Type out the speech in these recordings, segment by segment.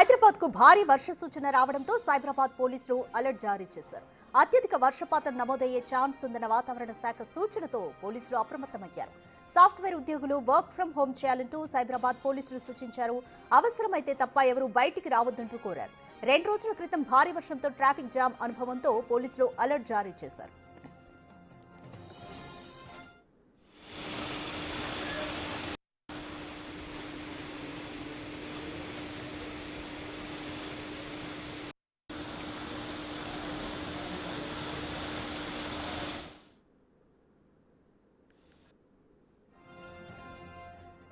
హైదరాబాద్ కు భారీ వర్ష సూచన రావడంతో సైబరాబాద్ పోలీసులు అలర్ట్ జారీ చేశారు. అత్యధిక వర్షపాతం నమోదయ్యే ఛాన్స్ ఉందన్న వాతావరణ శాఖ సూచనతో పోలీసులు అప్రమత్తమయ్యారు. సాఫ్ట్వేర్ ఉద్యోగులు వర్క్ ఫ్రం హోం చేయాలంటూ సైబరాబాద్ పోలీసులు సూచించారు. అవసరమైతే తప్ప ఎవరూ బయటికి రావద్దంటూ కోరారు. 2 రోజుల క్రితం భారీ వర్షంతో ట్రాఫిక్ జామ్ అనుభవంతో పోలీసులు అలర్ట్ జారీ చేశారు.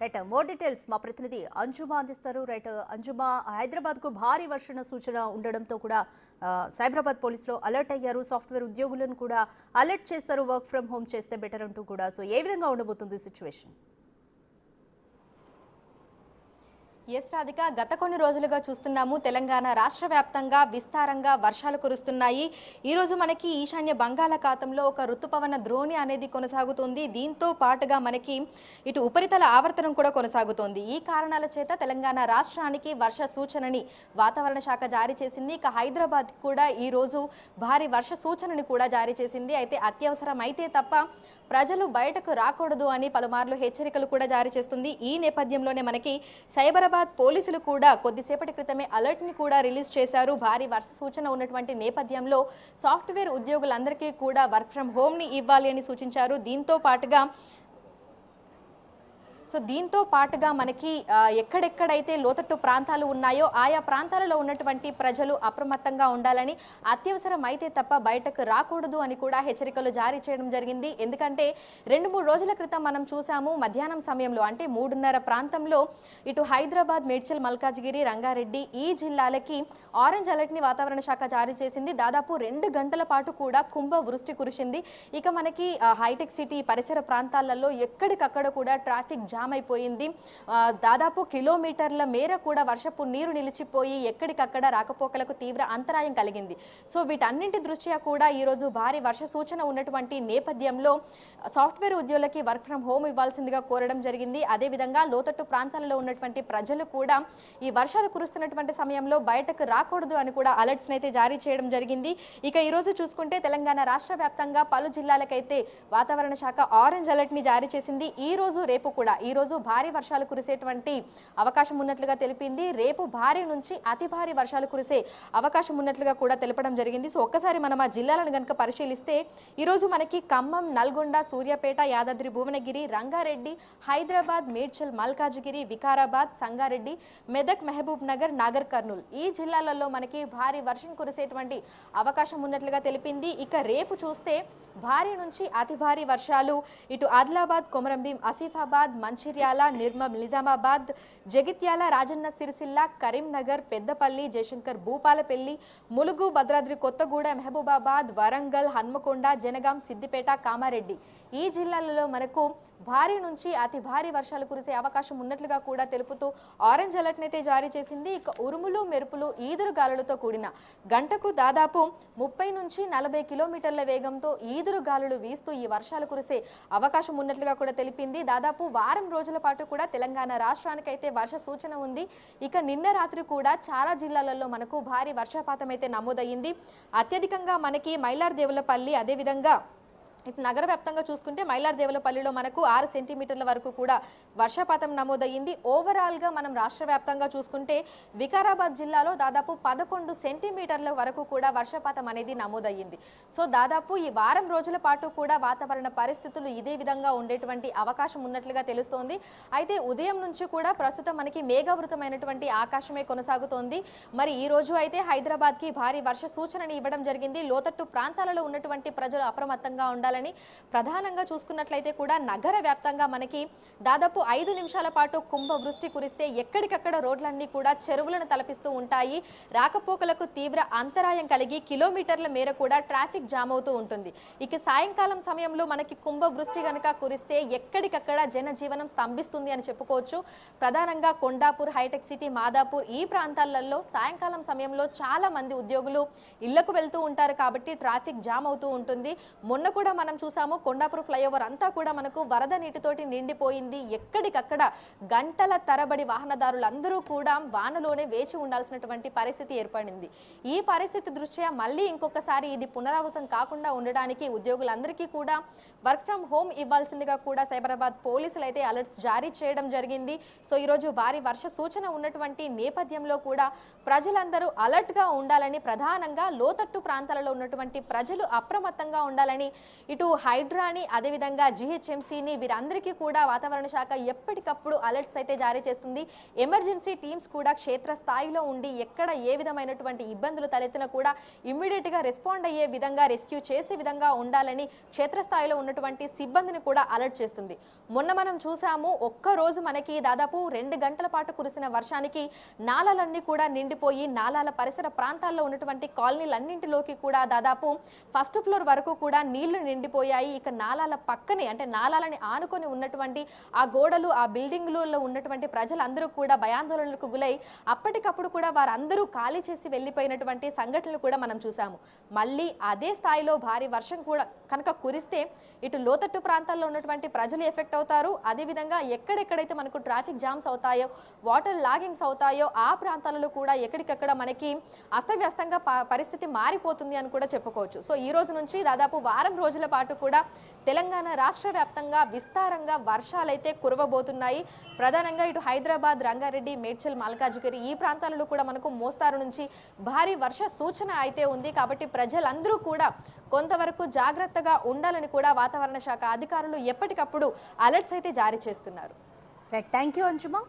రైట్, మోర్ డీటెయిల్స్ మా ప్రతినిధి అంజుమా అందిస్తారు. రైట్ అంజుమా, హైదరాబాద్ కు భారీ వర్షణ సూచన ఉండడంతో కూడా సైబరాబాద్ పోలీసులు అలర్ట్ అయ్యారు. సాఫ్ట్వేర్ ఉద్యోగులను కూడా అలర్ట్ చేశారు, వర్క్ ఫ్రం హోమ్ చేస్తే బెటర్ అంటూ కూడా. సో ఏ విధంగా ఉండబోతుంది సిచ్యువేషన్? ఎస్ రాధిక, గత కొన్ని రోజులుగా చూస్తున్నాము తెలంగాణ రాష్ట్ర వ్యాప్తంగా విస్తారంగా వర్షాలు కురుస్తున్నాయి. ఈరోజు మనకి ఈశాన్య బంగాళాఖాతంలో ఒక ఋతుపవన ద్రోణి అనేది కొనసాగుతుంది. దీంతో పాటుగా మనకి ఇటు ఉపరితల ఆవర్తనం కూడా కొనసాగుతోంది. ఈ కారణాల చేత తెలంగాణ రాష్ట్రానికి వర్ష సూచనని వాతావరణ శాఖ జారీ చేసింది. ఇక హైదరాబాద్ కూడా ఈరోజు భారీ వర్ష సూచనని కూడా జారీ చేసింది. అయితే అత్యవసరం అయితే తప్ప ప్రజలు బయటకు రాకూడదు అని పలుమార్లు హెచ్చరికలు కూడా జారీ చేస్తుంది. ఈ నేపథ్యంలోనే మనకి సైబరాబాద్ పోలీసులు కూడా కొద్దిసేపటి క్రితమే అలర్ట్ ని కూడా రిలీజ్ చేశారు. భారీ వర్ష సూచన ఉన్నటువంటి నేపథ్యంలో సాఫ్ట్వేర్ ఉద్యోగులందరికీ కూడా వర్క్ ఫ్రం హోమ్ ని ఇవ్వాలి అని సూచించారు. దీంతో పాటుగా మనకి ఎక్కడెక్కడైతే లోతట్టు ప్రాంతాలు ఉన్నాయో ఆయా ప్రాంతాలలో ఉన్నటువంటి ప్రజలు అప్రమత్తంగా ఉండాలని, అత్యవసరం అయితే తప్ప బయటకు రాకూడదు అని కూడా హెచ్చరికలు జారీ చేయడం జరిగింది. ఎందుకంటే 2-3 రోజుల క్రితం మనం చూసాము, మధ్యాహ్నం సమయంలో అంటే 3:30 ప్రాంతంలో ఇటు హైదరాబాద్, మేడ్చల్, మల్కాజ్గిరి, రంగారెడ్డి ఈ జిల్లాలకి ఆరెంజ్ అలర్ట్ ని వాతావరణ శాఖ జారీ చేసింది. దాదాపు 2 గంటల పాటు కూడా కుంభ వృష్టి కురిసింది. ఇక మనకి హైటెక్ సిటీ పరిసర ప్రాంతాలలో ఎక్కడికక్కడ కూడా ట్రాఫిక్ జామ్ అయిపోయింది. దాదాపు కిలోమీటర్ల మేర కూడా వర్షపు నీరు నిలిచిపోయి ఎక్కడికక్కడ రాకపోకలకు తీవ్ర అంతరాయం కలిగింది. సో వీటన్నింటి దృష్ట్యా కూడా ఈరోజు భారీ వర్ష సూచన ఉన్నటువంటి నేపథ్యంలో సాఫ్ట్వేర్ ఉద్యోగులకి వర్క్ ఫ్రం హోమ్ ఇవ్వాల్సిందిగా కోరడం జరిగింది. అదేవిధంగా లోతట్టు ప్రాంతాలలో ఉన్నటువంటి ప్రజలు కూడా ఈ వర్షాలు కురుస్తున్నటువంటి సమయంలో బయటకు రాకూడదు అని కూడా అలర్ట్స్ అయితే జారీ చేయడం జరిగింది. ఇక ఈరోజు చూసుకుంటే తెలంగాణ రాష్ట్ర వ్యాప్తంగా పలు జిల్లాలకైతే వాతావరణ శాఖ ఆరెంజ్ అలర్ట్ ని జారీ చేసింది. ఈ రోజు రేపు కూడా ఈరోజు భారీ వర్షాలు కురిసేటువంటి అవకాశం ఉన్నట్లుగా తెలిపింది. రేపు భారీ నుంచి అతి భారీ వర్షాలు కురిసే అవకాశం ఉన్నట్లుగా కూడా తెలపడం జరిగింది. సో ఒక్కసారి మనం ఆ జిల్లాలను కనుక పరిశీలిస్తే ఈరోజు మనకి ఖమ్మం, నల్గొండ, సూర్యాపేట, యాదాద్రి భువనగిరి, రంగారెడ్డి, హైదరాబాద్, మేడ్చల్, మల్కాజ్గిరి, వికారాబాద్, సంగారెడ్డి, మెదక్, మహబూబ్ నగర్, నాగర్ కర్నూల్ ఈ జిల్లాలలో మనకి భారీ వర్షం కురిసేటువంటి అవకాశం ఉన్నట్లుగా తెలిపింది. ఇక రేపు చూస్తే భారీ నుంచి అతి భారీ వర్షాలు ఇటు ఆదిలాబాద్, కొమరంభీం, ఆసిఫాబాద్, మంచిర్యాల, నిర్మల్, నిజామాబాద్, జగిత్యాల, రాజన్న సిరిసిల్ల, కరీంనగర్, పెద్దపల్లి, జయశంకర్, భూపాలపల్లి, ములుగు, భద్రాద్రి కొత్తగూడ, మహబూబాబాద్, వరంగల్, హన్మకొండ, జనగాం, సిద్దిపేట, కామారెడ్డి ఈ జిల్లాలలో మనకు భారీ నుంచి అతి భారీ వర్షాలు కురిసే అవకాశం ఉన్నట్లుగా కూడా తెలుపుతూ ఆరెంజ్ అలర్ట్ అయితే జారీ చేసింది. ఇక ఉరుములు, మెరుపులు, ఈదురు గాలులతో కూడిన గంటకు దాదాపు 30 నుంచి 40 కిలోమీటర్ల వేగంతో ఈదురు గాలులు వీస్తూ ఈ వర్షాలు కురిసే అవకాశం ఉన్నట్లుగా కూడా తెలిపింది. దాదాపు వారం రోజుల పాటు కూడా తెలంగాణ రాష్ట్రానికి అయితే వర్ష సూచన ఉంది. ఇక నిన్న రాత్రి కూడా చాలా జిల్లాలలో మనకు భారీ వర్షపాతం అయితే నమోదయ్యింది. అత్యధికంగా మనకి మైలార్దేవులపల్లి, అదేవిధంగా ఇటు నగర వ్యాప్తంగా చూసుకుంటే మైలార్దేవులపల్లిలో మనకు 6 సెంటీమీటర్ల వరకు కూడా వర్షపాతం నమోదయ్యింది. ఓవరాల్గా మనం రాష్ట్ర వ్యాప్తంగా చూసుకుంటే వికారాబాద్ జిల్లాలో దాదాపు 11 సెంటీమీటర్ల వరకు కూడా వర్షపాతం అనేది నమోదయ్యింది. సో దాదాపు ఈ వారం రోజుల పాటు కూడా వాతావరణ పరిస్థితులు ఇదే విధంగా ఉండేటువంటి అవకాశం ఉన్నట్లుగా తెలుస్తోంది. అయితే ఉదయం నుంచి కూడా ప్రస్తుతం మనకి మేఘావృతమైనటువంటి ఆకాశమే కొనసాగుతోంది. మరి ఈ రోజు అయితే హైదరాబాద్కి భారీ వర్ష సూచనని ఇవ్వడం జరిగింది. లోతట్టు ప్రాంతాలలో ఉన్నటువంటి ప్రజలు అప్రమత్తంగా ఉండాలి. ప్రధానంగా చూసుకున్నట్లయితే కూడా నగర వ్యాప్తంగా మనకి దాదాపు 5 నిమిషాల పాటు కుంభ వృష్టి కురిస్తే ఎక్కడికక్కడ రోడ్లన్నీ కూడా చెరువులను తలపిస్తూ ఉంటాయి. రాకపోకలకు తీవ్ర అంతరాయం కలిగి కిలోమీటర్ల మేర కూడా ట్రాఫిక్ జామ్ అవుతూ ఉంటుంది. ఇక సాయంకాలం సమయంలో మనకి కుంభ వృష్టి కనుక కురిస్తే ఎక్కడికక్కడ జనజీవనం స్తంభిస్తుంది అని చెప్పుకోవచ్చు. ప్రధానంగా కొండాపూర్, హైటెక్ సిటీ, మాదాపూర్ ఈ ప్రాంతాలలో సాయంకాలం సమయంలో చాలా మంది ఉద్యోగులు ఇళ్లకు వెళ్తూ ఉంటారు కాబట్టి ట్రాఫిక్ జామ్ అవుతూ ఉంటుంది. మొన్న కూడా మనం చూసాము కొండాపురం ఫ్లైఓవర్ అంతా కూడా మనకు వరద నీటితోటి నిండిపోయింది. ఎక్కడికక్కడ గంటల తరబడి వాహనదారులందరూ కూడా వానలోనే వేచి ఉండాల్సినటువంటి పరిస్థితి ఏర్పడింది. ఈ పరిస్థితి దృష్ట్యా మళ్ళీ ఇంకొకసారి ఇది పునరావృతం కాకుండా ఉండడానికి ఉద్యోగులందరికీ కూడా వర్క్ ఫ్రం హోమ్ ఇవ్వాల్సిందిగా కూడా సైబరాబాద్ పోలీసులు అయితే అలర్ట్స్ జారీ చేయడం జరిగింది. సో ఈరోజు భారీ వర్ష సూచన ఉన్నటువంటి నేపథ్యంలో కూడా ప్రజలందరూ అలర్ట్ గా ఉండాలని, ప్రధానంగా లోతట్టు ప్రాంతాలలో ఉన్నటువంటి ప్రజలు అప్రమత్తంగా ఉండాలని ఇటు హైడ్రాని అదేవిధంగా జిహెచ్ఎంసీని వీరందరికీ కూడా వాతావరణ శాఖ ఎప్పటికప్పుడు అలర్ట్స్ అయితే జారీ చేస్తుంది. ఎమర్జెన్సీ టీమ్స్ కూడా క్షేత్ర స్థాయిలో ఉండి ఎక్కడ ఏ విధమైనటువంటి ఇబ్బందులు తలెత్తినా కూడా ఇమ్మీడియట్ గా రెస్పాండ్ అయ్యే విధంగా, రెస్క్యూ చేసే విధంగా ఉండాలని క్షేత్రస్థాయిలో ఉన్నటువంటి సిబ్బందిని కూడా అలర్ట్ చేస్తుంది. మొన్న మనం చూసాము, ఒక్క రోజు మనకి దాదాపు 2 గంటల పాటు కురిసిన వర్షానికి నాలాలన్నీ కూడా నిండిపోయి నాలాల పరిసర ప్రాంతాల్లో ఉన్నటువంటి కాలనీలన్నింటిలోకి కూడా దాదాపు ఫస్ట్ ఫ్లోర్ వరకు కూడా నీళ్లు నిండిపోయాయి. ఇక నాలాల పక్కనే అంటే నాలాలని ఆనుకొని ఉన్నటువంటి ఆ గోడలు, ఆ బిల్డింగ్లలో ఉన్నటువంటి ప్రజలందరూ కూడా భయాందోళనలకు గురై అప్పటికప్పుడు కూడా వారందరూ ఖాళీ చేసి వెళ్ళిపోయినటువంటి సంఘటనలు కూడా మనం చూసాము. మళ్ళీ అదే స్థాయిలో భారీ వర్షం కూడా కనుక కురిస్తే ఇటు లోతట్టు ప్రాంతాల్లో ఉన్నటువంటి ప్రజలు ఎఫెక్ట్ అవుతారు. అదేవిధంగా ఎక్కడెక్కడైతే మనకు ట్రాఫిక్ జామ్స్ అవుతాయో, వాటర్ లాగింగ్స్ అవుతాయో ఆ ప్రాంతాలలో కూడా ఎక్కడికక్కడ మనకి అస్తవ్యస్తంగా పరిస్థితి మారిపోతుంది అని కూడా చెప్పుకోవచ్చు. సో ఈ రోజు నుంచి దాదాపు వారం రోజుల పాటు కూడా తెలంగాణ రాష్ట్ర వ్యాప్తంగా విస్తారంగా వర్షాలైతే కురవబోతున్నాయి. ప్రధానంగా ఇటు హైదరాబాద్, రంగారెడ్డి, మేడ్చల్, మల్కాజిగిరి ఈ ప్రాంతాలలో కూడా మనకు మోస్తారు నుంచి భారీ వర్ష సూచన అయితే ఉంది. కాబట్టి ప్రజలందరూ కూడా కొంతవరకు జాగ్రత్తగా ఉండాలని కూడా వాతావరణ శాఖ అధికారులు ఎప్పటికప్పుడు అలర్ట్స్ అయితే జారీ చేస్తున్నారు. Thank you అంజుమా.